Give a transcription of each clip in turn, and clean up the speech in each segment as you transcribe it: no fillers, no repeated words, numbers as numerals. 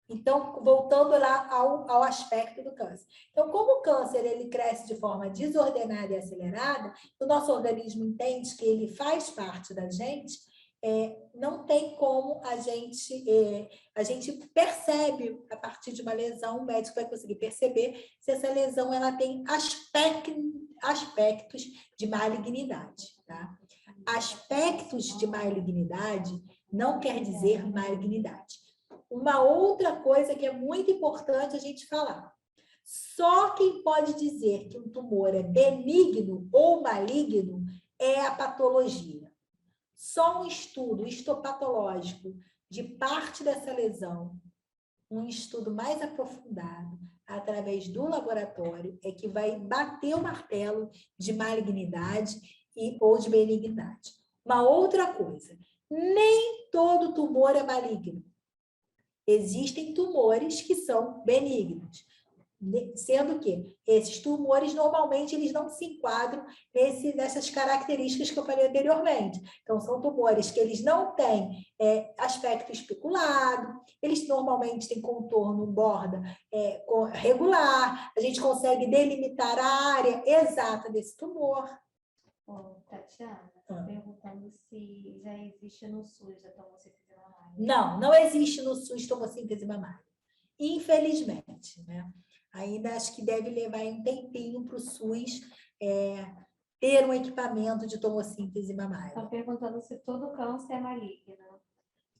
Então, voltando lá ao aspecto do câncer. Então, como o câncer ele cresce de forma desordenada e acelerada, o nosso organismo entende que ele faz parte da gente, não tem como a gente percebe, a partir de uma lesão, o médico vai conseguir perceber se essa lesão ela tem aspectos de malignidade. Tá? Aspectos de malignidade não quer dizer malignidade. Uma outra coisa que é muito importante a gente falar. Só quem pode dizer que um tumor é benigno ou maligno é a patologia. Só um estudo histopatológico de parte dessa lesão, um estudo mais aprofundado, através do laboratório, é que vai bater o martelo de malignidade ou de benignidade. Uma outra coisa, nem todo tumor é maligno. Existem tumores que são benignos, sendo que esses tumores, normalmente, eles não se enquadram nessas características que eu falei anteriormente. Então, são tumores que eles não têm aspecto especulado, eles normalmente têm contorno, borda regular, a gente consegue delimitar a área exata desse tumor. Tatiana, perguntando se já existe no SUS a tomossíntese mamária. Não existe no SUS tomossíntese mamária. Infelizmente, né? Ainda acho que deve levar um tempinho para o SUS ter um equipamento de tomossíntese mamária. Estão perguntando se todo câncer é maligno.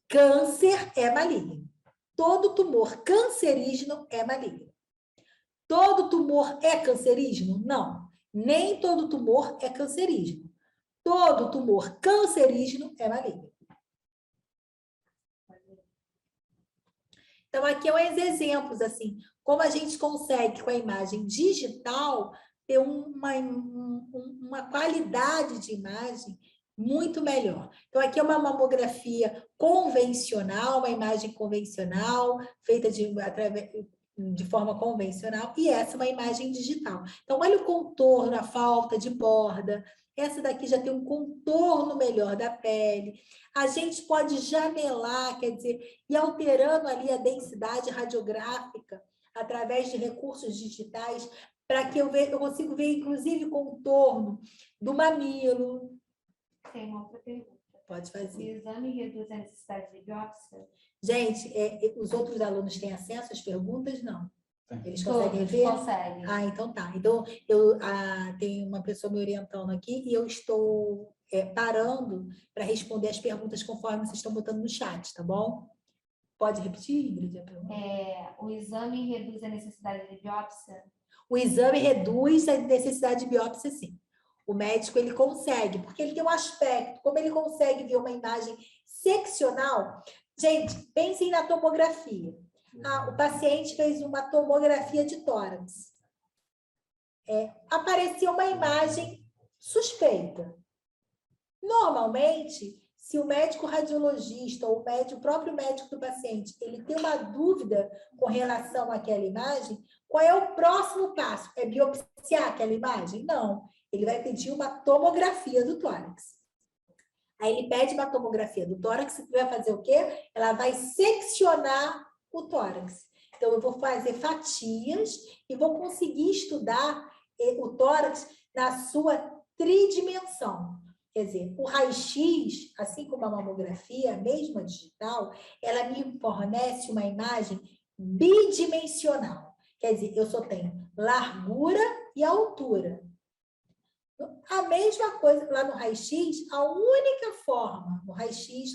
Câncer é maligno. Todo tumor cancerígeno é maligno. Todo tumor é cancerígeno? Não. Nem todo tumor é cancerígeno. Todo tumor cancerígeno é maligno. Então, aqui é uns exemplos, assim, como a gente consegue, com a imagem digital, ter uma qualidade de imagem muito melhor. Então, aqui é uma mamografia convencional, uma imagem convencional, feita de forma convencional, e essa é uma imagem digital. Então, olha o contorno, a falta de borda. Essa daqui já tem um contorno melhor da pele. A gente pode janelar, quer dizer, e alterando ali a densidade radiográfica através de recursos digitais, para que eu consiga ver, inclusive, o contorno do mamilo. Tem uma outra pergunta. Pode fazer. O exame reduz a necessidade de biópsia? Gente, os outros alunos têm acesso às perguntas? Não. Eles conseguem ver? Conseguem. Ah, então tá. Então, tem uma pessoa me orientando aqui e eu estou parando para responder as perguntas conforme vocês estão botando no chat, tá bom? Pode repetir, Ingrid, a pergunta? O exame reduz a necessidade de biópsia? O exame reduz a necessidade de biópsia, sim. O médico, ele consegue, porque ele tem um aspecto, como ele consegue ver uma imagem seccional. Gente, pensem na tomografia. O paciente fez uma tomografia de tórax. Apareceu uma imagem suspeita. Normalmente, se o médico radiologista ou o próprio médico do paciente, ele tem uma dúvida com relação àquela imagem, qual é o próximo passo? É biopsiar aquela imagem? Não. Ele vai pedir uma tomografia do tórax. Aí ele pede uma tomografia do tórax, e vai fazer o quê? Ela vai seccionar o tórax. Então, eu vou fazer fatias e vou conseguir estudar o tórax na sua tridimensão. Quer dizer, o raio-x, assim como a mamografia, mesmo a digital, ela me fornece uma imagem bidimensional. Quer dizer, eu só tenho largura e altura. A mesma coisa lá no raio-x, a única forma, no raio-x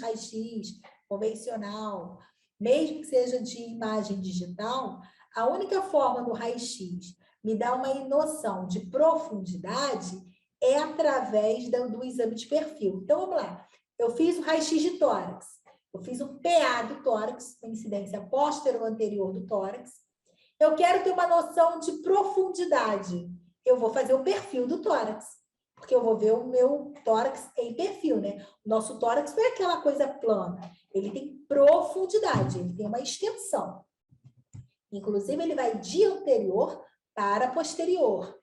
convencional, mesmo que seja de imagem digital, a única forma do raio-x me dá uma noção de profundidade é através do exame de perfil. Então, vamos lá. Eu fiz o raio-x de tórax, eu fiz um PA do tórax, uma incidência posterior anterior do tórax. Eu quero ter uma noção de profundidade. Eu vou fazer o perfil do tórax, porque eu vou ver o meu tórax em perfil, né? O nosso tórax não é aquela coisa plana, ele tem profundidade, ele tem uma extensão. Inclusive, ele vai de anterior para posterior.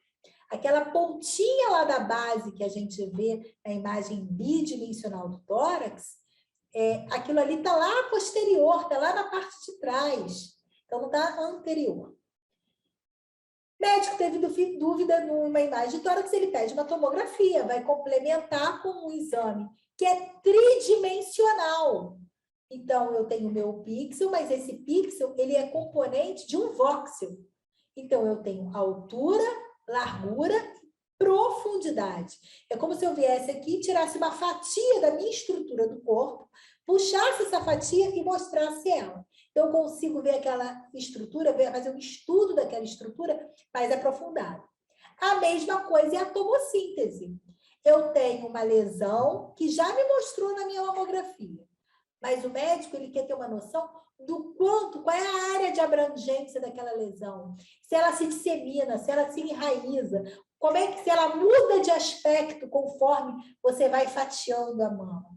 Aquela pontinha lá da base que a gente vê na imagem bidimensional do tórax, aquilo ali está lá posterior, está lá na parte de trás. Então, não está anterior. O médico teve dúvida numa imagem de tórax, ele pede uma tomografia, vai complementar com um exame que é tridimensional. Então, eu tenho o meu pixel, mas esse pixel ele é componente de um voxel. Então, eu tenho altura, largura e profundidade. É como se eu viesse aqui, tirasse uma fatia da minha estrutura do corpo, puxasse essa fatia e mostrasse ela. Então, eu consigo ver aquela estrutura, fazer um estudo daquela estrutura mais aprofundado. A mesma coisa é a tomossíntese. Eu tenho uma lesão que já me mostrou na minha mamografia, mas o médico ele quer ter uma noção do quanto, qual é a área de abrangência daquela lesão, se ela se dissemina, se ela se enraiza, como é que se ela muda de aspecto conforme você vai fatiando a mama.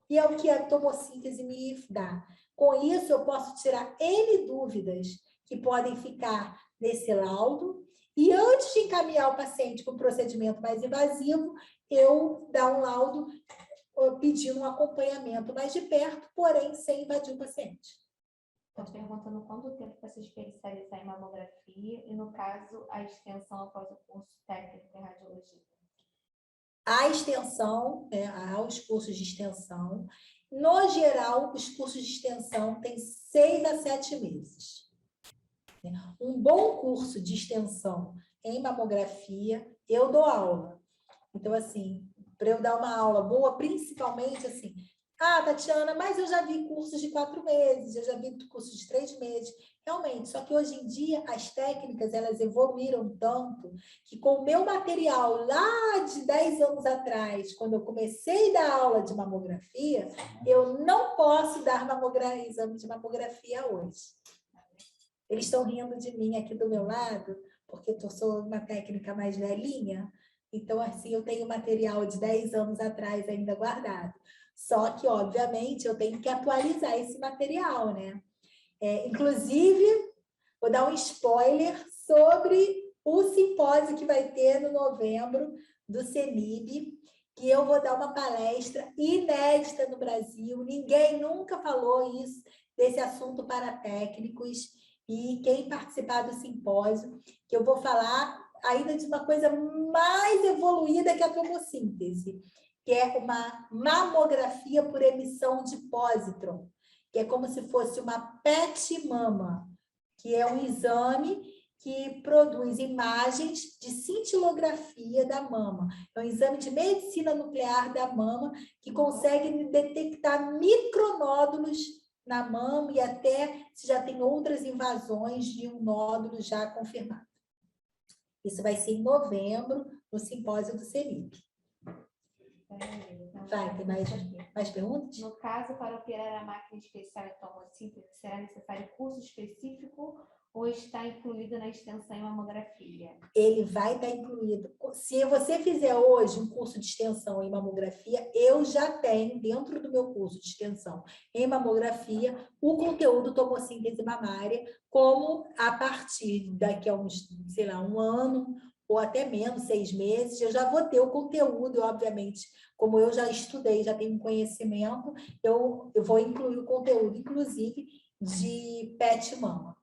E é o que a tomossíntese me dá. Com isso, eu posso tirar N dúvidas que podem ficar nesse laudo, e antes de encaminhar o paciente para um procedimento mais invasivo, eu dar um laudo pedindo um acompanhamento mais de perto, porém sem invadir o paciente. Estou te perguntando quanto tempo para se especializar em mamografia e, no caso, a extensão após o curso técnico em radiologia. A extensão, há os cursos de extensão. No geral, os cursos de extensão têm 6 a 7 meses. Um bom curso de extensão em mamografia, eu dou aula. Então, assim, para eu dar uma aula boa, principalmente assim, Tatiana, mas eu já vi cursos de 4 meses, eu já vi cursos de 3 meses. Realmente, só que hoje em dia as técnicas, elas evoluíram tanto que com o meu material lá de 10 anos atrás, quando eu comecei a dar aula de mamografia, eu não posso dar exame de mamografia hoje. Eles estão rindo de mim aqui do meu lado, porque eu sou uma técnica mais velhinha, então, assim, eu tenho material de 10 anos atrás ainda guardado. Só que, obviamente, eu tenho que atualizar esse material, né? Inclusive, vou dar um spoiler sobre o simpósio que vai ter no novembro do CENIB, que eu vou dar uma palestra inédita no Brasil. Ninguém nunca falou isso, desse assunto para técnicos. E quem participar do simpósio, que eu vou falar ainda de uma coisa mais evoluída que a tomossíntese, que é uma mamografia por emissão de pósitron, que é como se fosse uma PET mama, que é um exame que produz imagens de cintilografia da mama. É um exame de medicina nuclear da mama que consegue detectar micronódulos na mama e até se já tem outras invasões de um nódulo já confirmado. Isso vai ser em novembro, no simpósio do CENIB. Vai, tem mais perguntas? No caso, para operar a máquina especial em tomossíntese, será necessário curso específico ou está incluído na extensão em mamografia? Ele vai estar incluído. Se você fizer hoje um curso de extensão em mamografia, eu já tenho dentro do meu curso de extensão em mamografia o conteúdo tomossíntese mamária, como a partir daqui a uns, sei lá, um ano ou até menos, 6 meses, eu já vou ter o conteúdo, obviamente, como eu já estudei, já tenho conhecimento, eu vou incluir o conteúdo, inclusive, de PET mama.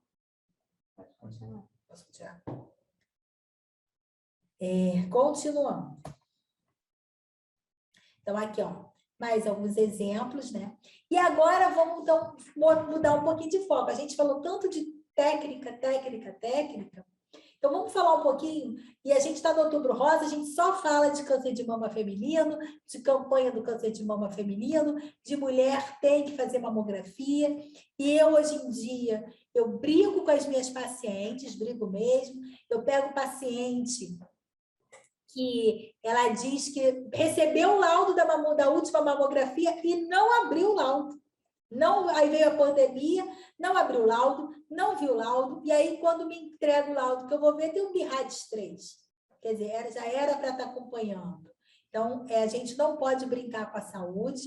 Pode continuar. Posso tirar? Continuando. Então, aqui, ó, mais alguns exemplos, né? E agora vamos, então, mudar um pouquinho de foco. A gente falou tanto de técnica. Então, vamos falar um pouquinho, e a gente está no Outubro Rosa, a gente só fala de câncer de mama feminino, de campanha do câncer de mama feminino, de mulher tem que fazer mamografia, e eu, hoje em dia, eu brigo com as minhas pacientes, brigo mesmo, eu pego paciente que ela diz que recebeu o laudo da última mamografia e não abriu o laudo. Não, aí veio a pandemia, não abriu o laudo, não viu o laudo, e aí quando me entrega o laudo, que eu vou ver, tem um BIRADS 3. Quer dizer, já era para estar acompanhando. Então, a gente não pode brincar com a saúde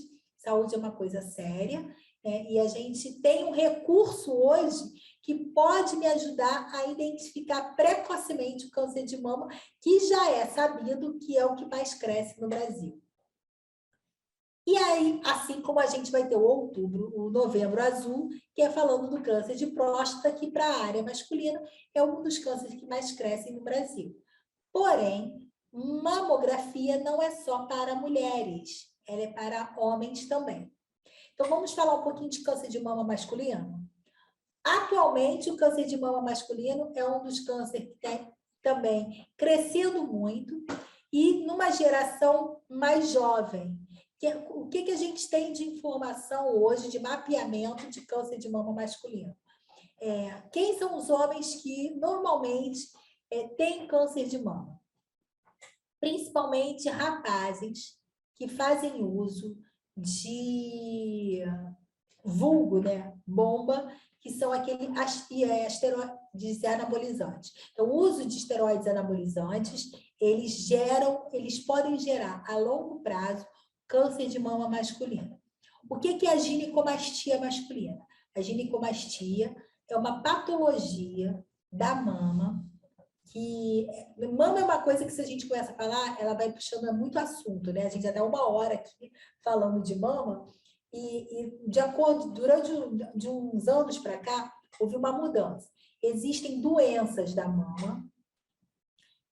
é uma coisa séria, né? E a gente tem um recurso hoje que pode me ajudar a identificar precocemente o câncer de mama, que já é sabido que é o que mais cresce no Brasil. E aí, assim como a gente vai ter o novembro azul, que é falando do câncer de próstata, que para a área masculina é um dos cânceres que mais crescem no Brasil. Porém, mamografia não é só para mulheres, ela é para homens também. Então, vamos falar um pouquinho de câncer de mama masculino? Atualmente, o câncer de mama masculino é um dos cânceres que está também crescendo muito e numa geração mais jovem. O que a gente tem de informação hoje, de mapeamento de câncer de mama masculino? Quem são os homens que normalmente têm câncer de mama? Principalmente rapazes que fazem uso de vulgo, né, bomba, que são aqueles esteroides anabolizantes. Então, o uso de esteroides anabolizantes, eles podem gerar a longo prazo câncer de mama masculino. O que é a ginecomastia masculina? A ginecomastia é uma patologia da mama, que mama é uma coisa que, se a gente começa a falar, ela vai puxando muito assunto, né? A gente já dá 1 hora aqui falando de mama, e de acordo, durante de uns anos para cá, houve uma mudança. Existem doenças da mama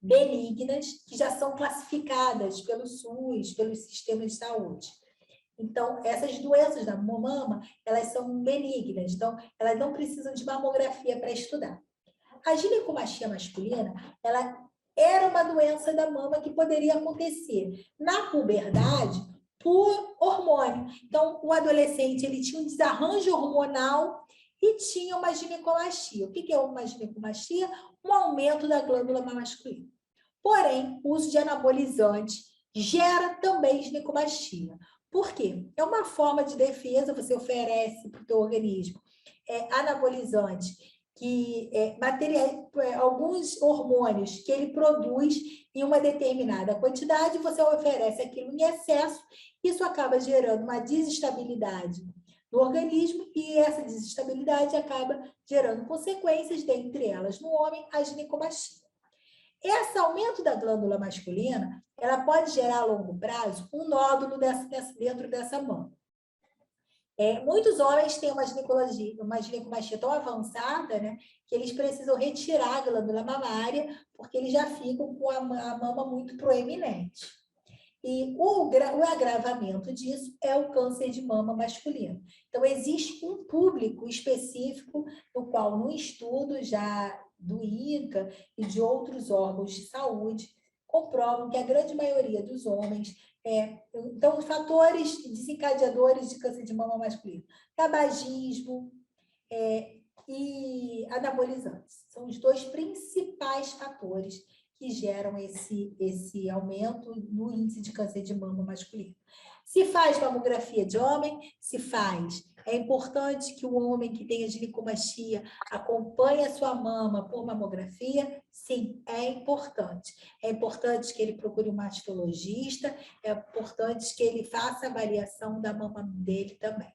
benignas que já são classificadas pelo SUS, pelos sistemas de saúde. Então, essas doenças da mama, elas são benignas, então elas não precisam de mamografia para estudar. A ginecomastia masculina, ela era uma doença da mama que poderia acontecer na puberdade por hormônio. Então, o adolescente, ele tinha um desarranjo hormonal e tinha uma ginecomastia. O que é uma ginecomastia? Um aumento da glândula masculina. Porém, o uso de anabolizante gera também ginecomastia. Por quê? É uma forma de defesa, você oferece para o teu organismo anabolizante, alguns hormônios que ele produz em uma determinada quantidade, você oferece aquilo em excesso, isso acaba gerando uma desestabilidade no organismo e essa desestabilidade acaba gerando consequências, dentre elas, no homem, a ginecomastia. Esse aumento da glândula masculina, ela pode gerar a longo prazo um nódulo dentro dessa mama. Muitos homens têm uma ginecomastia tão avançada, né, que eles precisam retirar a glândula mamária, porque eles já ficam com a mama muito proeminente. E o agravamento disso é o câncer de mama masculino. Então, existe um público específico, no qual, no estudo já do INCA e de outros órgãos de saúde, comprovam que a grande maioria dos homens... Então, os fatores desencadeadores de câncer de mama masculino: tabagismo e anabolizantes. São os 2 principais fatores que geram esse aumento no índice de câncer de mama masculino. Se faz mamografia de homem, se faz. É importante que o homem que tenha ginecomastia acompanhe a sua mama por mamografia? Sim, é importante. É importante que ele procure um mastologista, é importante que ele faça a avaliação da mama dele também.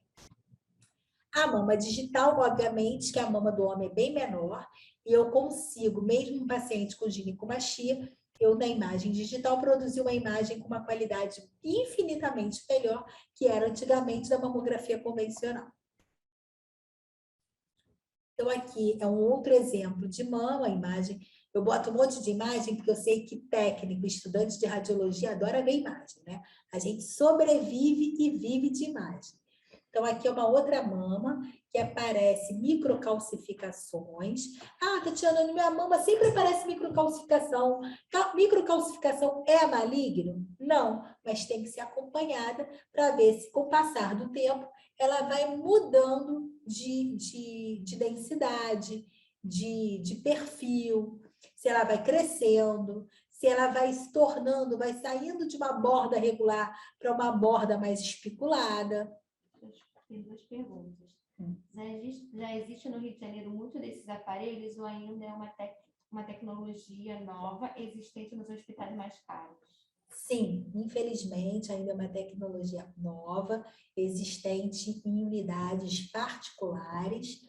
A mama digital, obviamente, que a mama do homem é bem menor, e eu consigo, mesmo um paciente com ginecomastia, eu, na imagem digital, produzi uma imagem com uma qualidade infinitamente melhor que era antigamente da mamografia convencional. Então, aqui é um outro exemplo de mama, a imagem. Eu boto um monte de imagem, porque eu sei que técnico, estudante de radiologia, adora ver imagem, né? A gente sobrevive e vive de imagem. Então, aqui é uma outra mama que aparece microcalcificações. Ah, Tatiana, na minha mama sempre aparece microcalcificação. Microcalcificação é maligno? Não, mas tem que ser acompanhada para ver se, com o passar do tempo, ela vai mudando de densidade, de perfil, se ela vai crescendo, se ela vai se tornando, vai saindo de uma borda regular para uma borda mais especulada. Tem 2 perguntas. Já existe no Rio de Janeiro muito desses aparelhos ou ainda é uma tecnologia nova existente nos hospitais mais caros? Sim, infelizmente, ainda é uma tecnologia nova, existente em unidades particulares.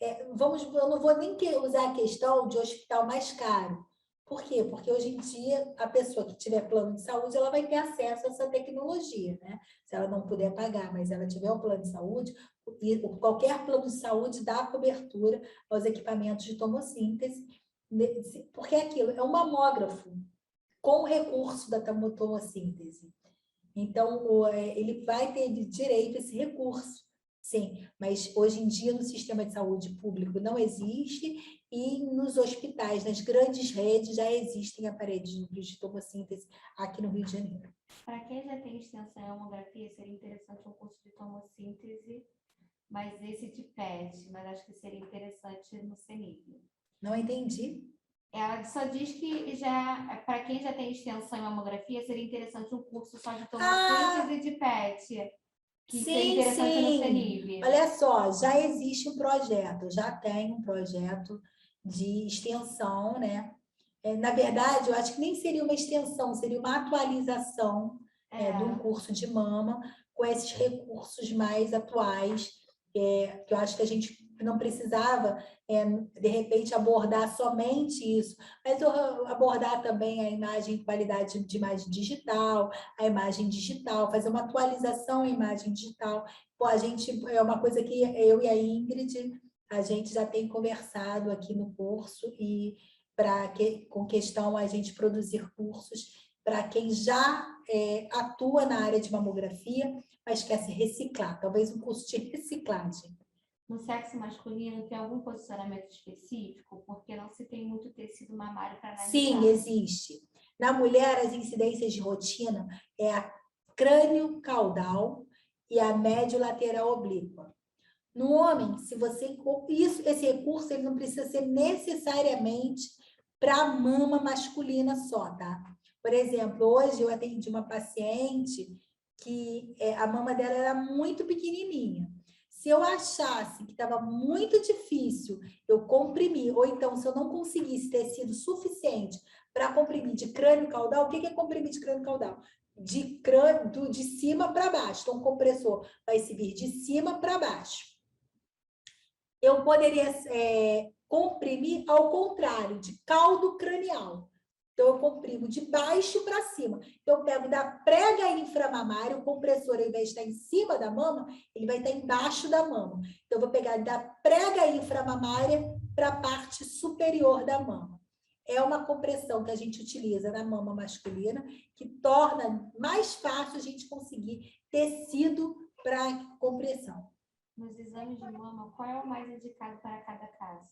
Eu não vou nem usar a questão de hospital mais caro. Por quê? Porque hoje em dia, a pessoa que tiver plano de saúde, ela vai ter acesso a essa tecnologia, né? Se ela não puder pagar, mas ela tiver um plano de saúde, e qualquer plano de saúde dá cobertura aos equipamentos de tomossíntese, porque é aquilo, é um mamógrafo com o recurso da tomossíntese. Então, ele vai ter direito a esse recurso, sim, mas hoje em dia no sistema de saúde público não existe e nos hospitais, nas grandes redes, já existem aparelhos de tomossíntese aqui no Rio de Janeiro. Para quem já tem extensão em mamografia, seria interessante um curso de tomossíntese, mas esse de PET, mas acho que seria interessante no CENIP. Não entendi. Ela só diz que já, para quem já tem extensão em mamografia, seria interessante um curso só de tomossíntese e de PET, que seria interessante no CENIP. Olha só, já existe um projeto, já tem um projeto de extensão, né? Na verdade, eu acho que nem seria uma extensão, seria uma atualização de um curso de mama com esses recursos mais atuais, que eu acho que a gente não precisava, de repente, abordar somente isso, mas abordar também a imagem, qualidade de imagem digital, a imagem digital, fazer uma atualização em imagem digital. Pô, a gente, é uma coisa que eu e a Ingrid, a gente já tem conversado aqui no curso e com questão a gente produzir cursos para quem já atua na área de mamografia, mas quer se reciclar, talvez um curso de reciclagem. No sexo masculino, tem algum posicionamento específico? Porque não se tem muito tecido mamário para analisar. Sim, existe. Na mulher, as incidências de rotina é a crânio caudal e a médio lateral oblíqua. No homem, se você esse recurso ele não precisa ser necessariamente para a mama masculina só, tá? Por exemplo, hoje eu atendi uma paciente que a mama dela era muito pequenininha. Se eu achasse que estava muito difícil eu comprimir, ou então se eu não conseguisse tecido suficiente para comprimir de crânio caudal, o que é comprimir de crânio caudal? De cima para baixo. Então, o compressor vai subir de cima para baixo. Eu poderia comprimir ao contrário, de caldo cranial. Então, eu comprimo de baixo para cima. Então, eu pego da prega inframamária, o compressor, ao invés de estar em cima da mama, ele vai estar embaixo da mama. Então, eu vou pegar da prega inframamária para a parte superior da mama. É uma compressão que a gente utiliza na mama masculina, que torna mais fácil a gente conseguir tecido para compressão. Nos exames de mama, qual é o mais indicado para cada caso?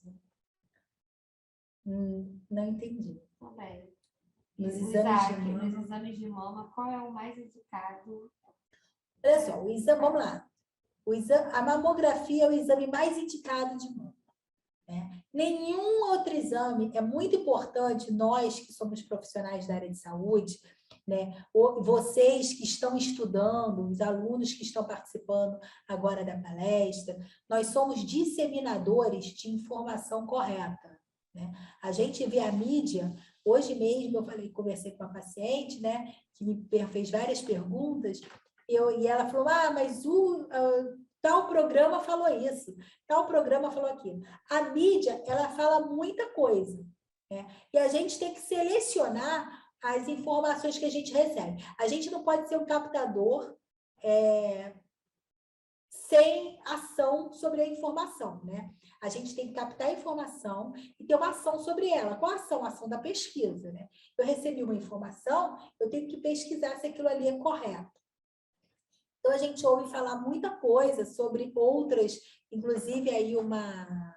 Não entendi. Também. Nos exames de mama, qual é o mais indicado? Olha só, vamos lá. A mamografia é o exame mais indicado de mama. Né? Nenhum outro exame é muito importante, nós que somos profissionais da área de saúde, né? Vocês que estão estudando, os alunos que estão participando agora da palestra, nós somos disseminadores de informação correta. Né? A gente vê a mídia, hoje mesmo conversei com uma paciente, né, que me fez várias perguntas, e ela falou, mas tal programa falou isso, tal programa falou aquilo. A mídia, ela fala muita coisa, né? E a gente tem que selecionar as informações que a gente recebe. A gente não pode ser um captador sem ação sobre a informação, né? A gente tem que captar a informação e ter uma ação sobre ela. Qual a ação? A ação da pesquisa, né? Eu recebi uma informação, eu tenho que pesquisar se aquilo ali é correto. Então, a gente ouve falar muita coisa sobre outras, inclusive aí uma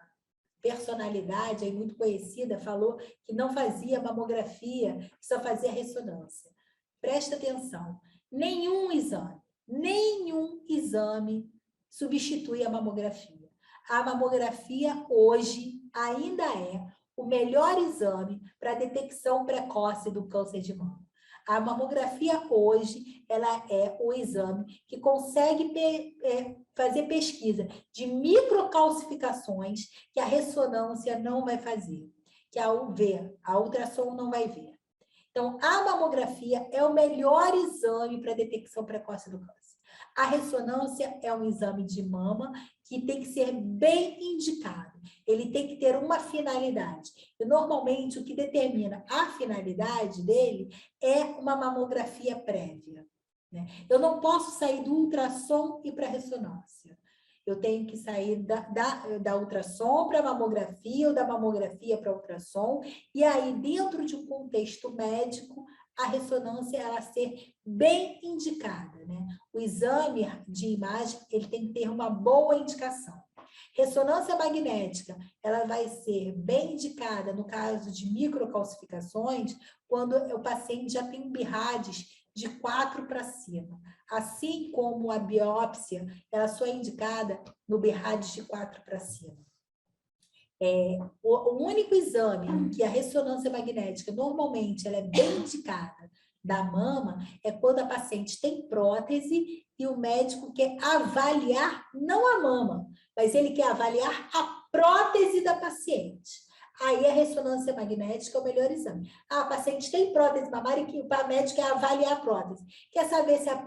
personalidade aí muito conhecida falou que não fazia mamografia, que só fazia ressonância. Presta atenção, nenhum exame substitui a mamografia. A mamografia hoje ainda é o melhor exame para a detecção precoce do câncer de mama. A mamografia hoje, ela é o exame que consegue fazer pesquisa de microcalcificações que a ressonância não vai fazer, que a ultrassom não vai ver. Então, a mamografia é o melhor exame para detecção precoce do câncer. A ressonância é um exame de mama que tem que ser bem indicado. Ele tem que ter uma finalidade. E, normalmente, o que determina a finalidade dele é uma mamografia prévia, né? Eu não posso sair do ultrassom e ir para a ressonância. Eu tenho que sair da ultrassom para a mamografia ou da mamografia para a ultrassom. E aí, dentro de um contexto médico, a ressonância ela ser bem indicada, né? O exame de imagem ele tem que ter uma boa indicação. Ressonância magnética, ela vai ser bem indicada no caso de microcalcificações, quando o paciente já tem um BIRADS de 4 para cima. Assim como a biópsia, ela só é indicada no BIRADS de 4 para cima. O único exame que a ressonância magnética, normalmente, ela é bem indicada da mama, é quando a paciente tem prótese e o médico quer avaliar, não a mama, mas ele quer avaliar a prótese da paciente. Aí a ressonância magnética é o melhor exame. A paciente tem prótese mamária e o médico quer avaliar a prótese. Quer saber se a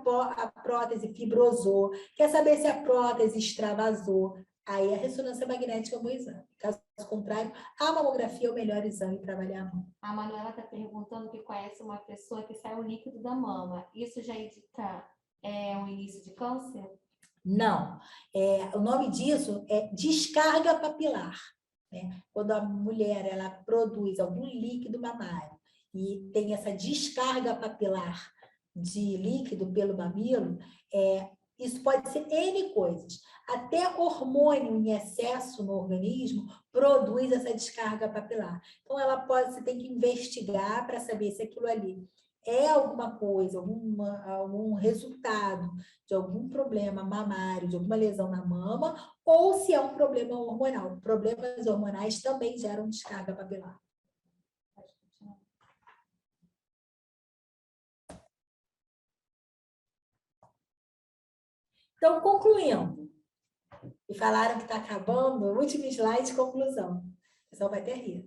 prótese fibrosou, quer saber se a prótese extravasou. Aí a ressonância magnética é um bom exame. Caso contrário, a mamografia é o melhor exame para avaliar a mama. A Manuela está perguntando que conhece uma pessoa que sai o líquido da mama. Isso já indica um início de câncer? Não. O nome disso é descarga papilar, né? Quando a mulher ela produz algum líquido mamário e tem essa descarga papilar de líquido pelo mamilo, isso pode ser N coisas. Até hormônio em excesso no organismo produz essa descarga papilar. Então, você tem que investigar para saber se aquilo ali é alguma coisa, algum resultado de algum problema mamário, de alguma lesão na mama, ou se é um problema hormonal. Problemas hormonais também geram descarga papilar. Então, concluindo, e falaram que está acabando, o último slide, conclusão. O pessoal vai até rir.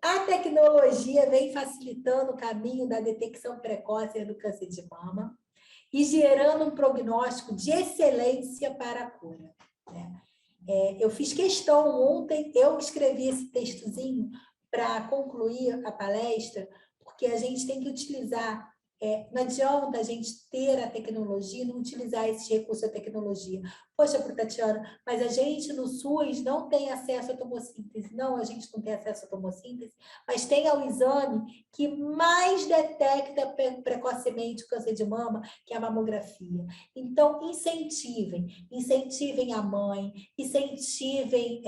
A tecnologia vem facilitando o caminho da detecção precoce do câncer de mama e gerando um prognóstico de excelência para a cura, né? Eu fiz questão ontem, eu escrevi esse textozinho para concluir a palestra, porque a gente tem que utilizar. Não adianta a gente ter a tecnologia e não utilizar esse recurso da tecnologia. Poxa, Tatiana, mas a gente no SUS não tem acesso à tomossíntese. Não, a gente não tem acesso à tomossíntese, mas tem ao exame que mais detecta precocemente o câncer de mama, que é a mamografia. Então, incentivem a mãe, incentivem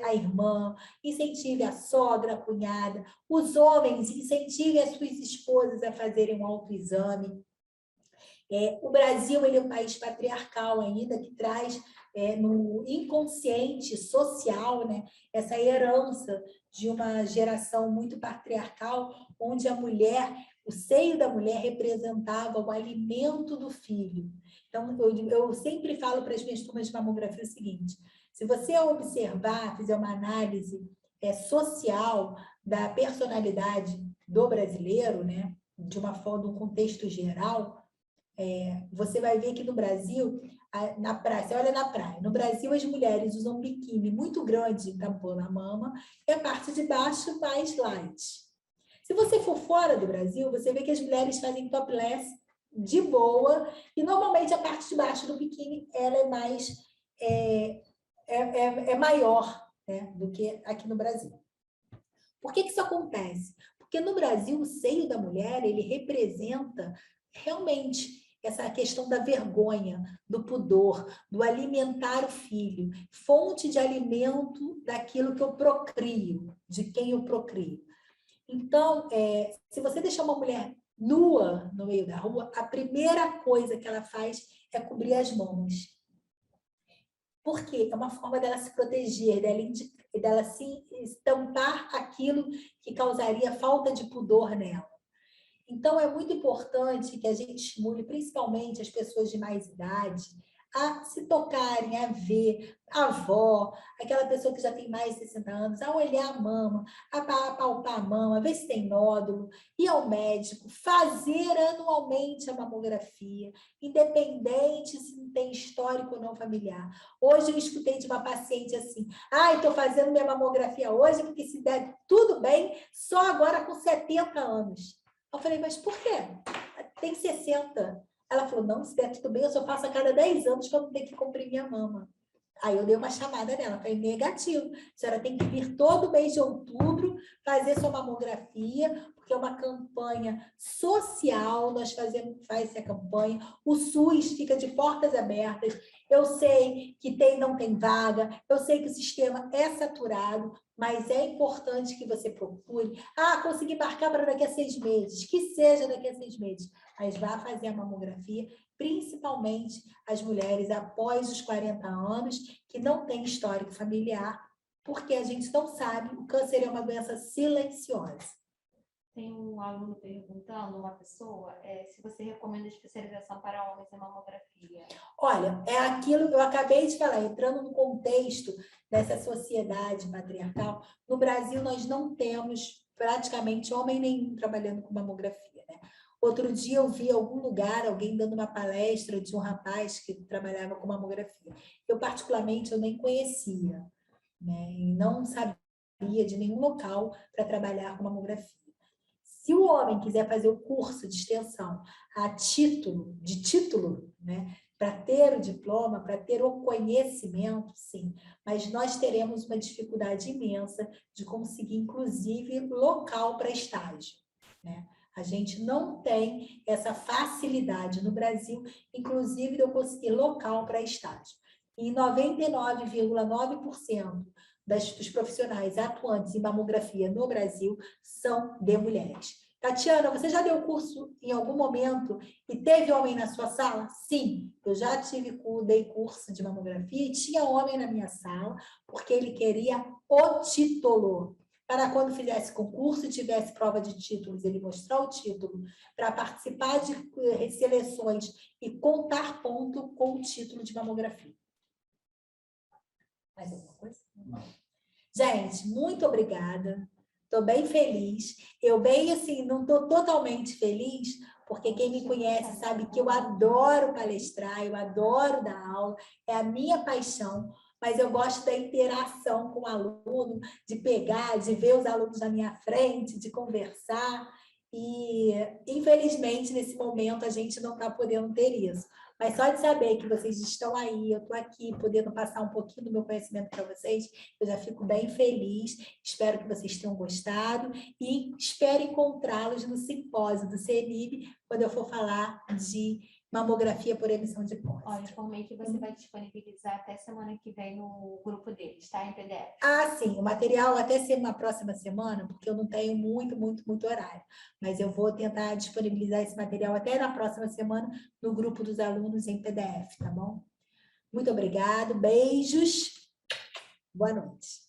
a irmã, incentivem a sogra, a cunhada, os homens incentivem as suas esposas a fazerem um autoexame. O Brasil ele é um país patriarcal ainda, que traz no inconsciente social, né, essa herança de uma geração muito patriarcal, onde a mulher, o seio da mulher representava o alimento do filho. Então, eu sempre falo para as minhas turmas de mamografia o seguinte: se você observar, fizer uma análise social da personalidade do brasileiro, né, de uma forma, de um contexto geral, você vai ver que no Brasil, na praia, você olha na praia, no Brasil as mulheres usam um biquíni muito grande tampando a mama e a parte de baixo mais light. Se você for fora do Brasil, você vê que as mulheres fazem topless de boa e normalmente a parte de baixo do biquíni ela é mais maior, né, do que aqui no Brasil. Por que isso acontece? Porque no Brasil o seio da mulher ele representa realmente essa questão da vergonha, do pudor, do alimentar o filho, fonte de alimento daquilo que eu procrio, de quem eu procrio. Então, se você deixar uma mulher nua no meio da rua, a primeira coisa que ela faz é cobrir as mãos. Por quê? É uma forma dela se proteger, dela se estampar aquilo que causaria falta de pudor nela. Então, é muito importante que a gente estimule, principalmente as pessoas de mais idade, a se tocarem, a ver, a avó, aquela pessoa que já tem mais de 60 anos, a olhar a mama, a palpar a mama, ver se tem nódulo, ir ao médico, fazer anualmente a mamografia, independente se não tem histórico ou não familiar. Hoje eu escutei de uma paciente assim, estou fazendo minha mamografia hoje porque se der tudo bem, só agora com 70 anos. Eu falei, mas por quê? Tem 60. Ela falou, não, se der tudo bem, eu só faço a cada 10 anos que eu não tenho que comprimir a mama. Aí eu dei uma chamada nela, falei, negativo. A senhora tem que vir todo mês de outubro fazer sua mamografia, porque é uma campanha social, nós faz essa campanha, o SUS fica de portas abertas, eu sei que não tem vaga, eu sei que o sistema é saturado, mas é importante que você procure. Consegui marcar para daqui a 6 meses, que seja daqui a 6 meses, mas vá fazer a mamografia, principalmente as mulheres após os 40 anos, que não têm histórico familiar, porque a gente não sabe, o câncer é uma doença silenciosa. Tem um aluno perguntando, uma pessoa, se você recomenda especialização para homens em mamografia. Olha, é aquilo que eu acabei de falar, entrando no contexto dessa sociedade patriarcal, no Brasil nós não temos praticamente homem nenhum trabalhando com mamografia, né? Outro dia eu vi em algum lugar alguém dando uma palestra de um rapaz que trabalhava com mamografia. Eu, particularmente, eu nem conhecia, né? E não sabia de nenhum local para trabalhar com mamografia. Se o homem quiser fazer o curso de extensão a título, né? Para ter o diploma, para ter o conhecimento, sim. Mas nós teremos uma dificuldade imensa de conseguir, inclusive, local para estágio, né? A gente não tem essa facilidade no Brasil, inclusive, de eu conseguir local para estágio. E 99,9% dos profissionais atuantes em mamografia no Brasil são de mulheres. Tatiana, você já deu curso em algum momento e teve homem na sua sala? Sim, eu já dei curso de mamografia e tinha homem na minha sala, porque ele queria o título. Para quando fizesse concurso e tivesse prova de títulos, ele mostrar o título para participar de seleções e contar ponto com o título de mamografia. Mais alguma coisa? Não. Gente, muito obrigada. Estou bem feliz. Eu não estou totalmente feliz, porque quem me conhece sabe que eu adoro palestrar, eu adoro dar aula, é a minha paixão, mas eu gosto da interação com o aluno, de pegar, de ver os alunos na minha frente, de conversar. E, infelizmente, nesse momento, a gente não está podendo ter isso. Mas só de saber que vocês estão aí, eu estou aqui, podendo passar um pouquinho do meu conhecimento para vocês, eu já fico bem feliz. Espero que vocês tenham gostado e espero encontrá-los no simpósio do CENIB, quando eu for falar de mamografia por emissão de hipótese. Olha, informei que você vai disponibilizar até semana que vem no grupo deles, tá? Em PDF. Sim, o material até ser uma próxima semana, porque eu não tenho muito horário. Mas eu vou tentar disponibilizar esse material até na próxima semana no grupo dos alunos em PDF, tá bom? Muito obrigada, beijos, boa noite.